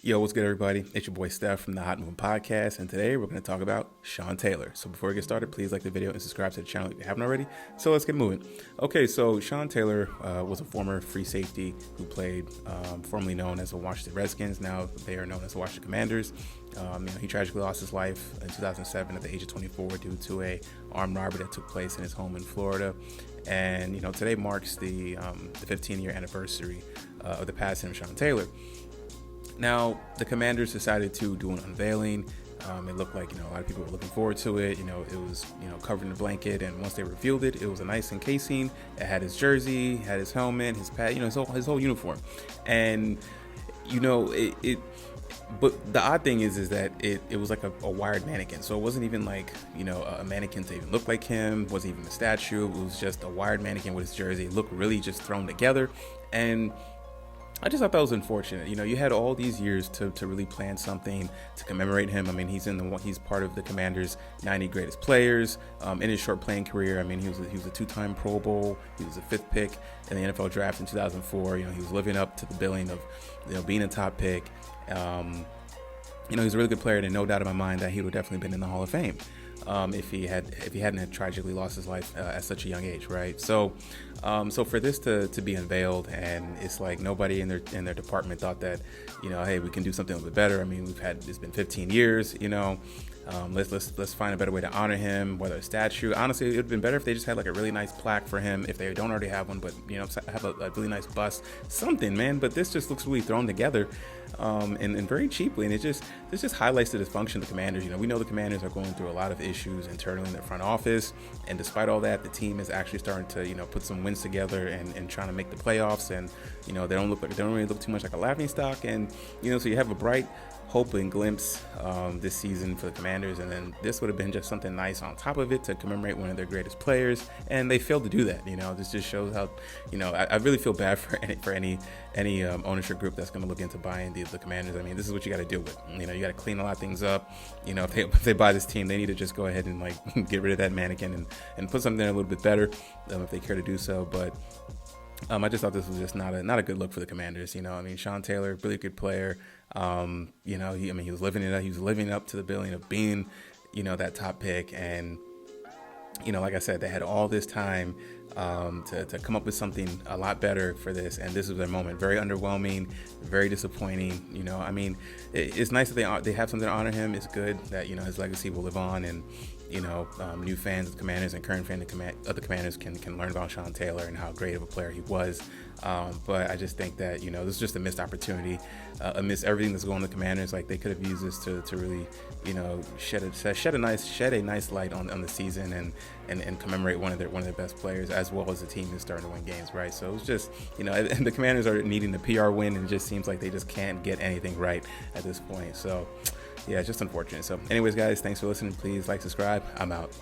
Yo, what's good, everybody? It's your boy Steph from the Hot Moving Podcast, and today we're going to talk about Sean Taylor. So before we get started, please like the video and subscribe to the channel if you haven't already. So let's get moving. Okay, so Sean Taylor was a former free safety who played, formerly known as the Washington Redskins. Now they are known as the Washington Commanders. He tragically lost his life in 2007 at the age of 24 due to a armed robbery that took place in his home in Florida. And today marks the 15-year anniversary of the passing of Sean Taylor. Now, the Commanders decided to do an unveiling. It looked like, a lot of people were looking forward to it. It was, covered in a blanket. And once they revealed it, it was a nice encasing. It had his jersey, had his helmet, his pad, his whole uniform. And, but the odd thing is that it was like a wired mannequin. So it wasn't even like, a mannequin to even look like him. Wasn't even a statue. It was just a wired mannequin with his jersey. It looked really just thrown together. And I just thought that was unfortunate. You had all these years to really plan something to commemorate him. I mean, he's part of the Commanders' 90 greatest players. In his short playing career, I mean, he was a two-time Pro Bowl. He was a fifth pick in the NFL draft in 2004. He was living up to the billing of being a top pick. He's a really good player, and no doubt in my mind that he would definitely been in the Hall of Fame if he hadn't tragically lost his life at such a young age, right? So for this to be unveiled, and it's like nobody in their department thought that, hey, we can do something a little bit better. I mean, it's been 15 years, let's find a better way to honor him, whether a statue. Honestly, it would have been better if they just had like a really nice plaque for him, if they don't already have one, but have a really nice bust, something, man. But this just looks really thrown together and very cheaply, and this just highlights the dysfunction of the Commanders. We know the Commanders are going through a lot of issues internally in their front office, and despite all that, the team is actually starting to put some wins together and trying to make the playoffs. And they don't really look too much like a laughing stock. And so you have a bright hope and glimpse this season for the Commanders, and then this would have been just something nice on top of it to commemorate one of their greatest players, and they failed to do that. This just shows how I really feel bad for any ownership group that's going to look into buying the Commanders. I mean, this is what you got to deal with. You got to clean a lot of things up. If they buy this team, they need to just go ahead and like get rid of that mannequin and put something there a little bit better if they care to do so. But I just thought this was just not a good look for the Commanders. Sean Taylor, really good player. He was living it up. He was living up to the billing of being, that top pick. And, like I said, they had all this time to come up with something a lot better for this, and this was their moment. Very underwhelming, very disappointing. It's nice that they have something to honor him. It's good that his legacy will live on, and new fans of the Commanders and current fans of the Commanders can learn about Sean Taylor and how great of a player he was. But I just think that this is just a missed opportunity, amidst everything that's going on in the Commanders. Like, they could have used this to really shed a nice light on the season and commemorate one of their best players, as well as the team is starting to win games, right? So it was just the Commanders are needing the PR win, and it just seems like they just can't get anything right at this point. So yeah, it's just unfortunate. So anyways, guys, thanks for listening. Please like, subscribe. I'm out.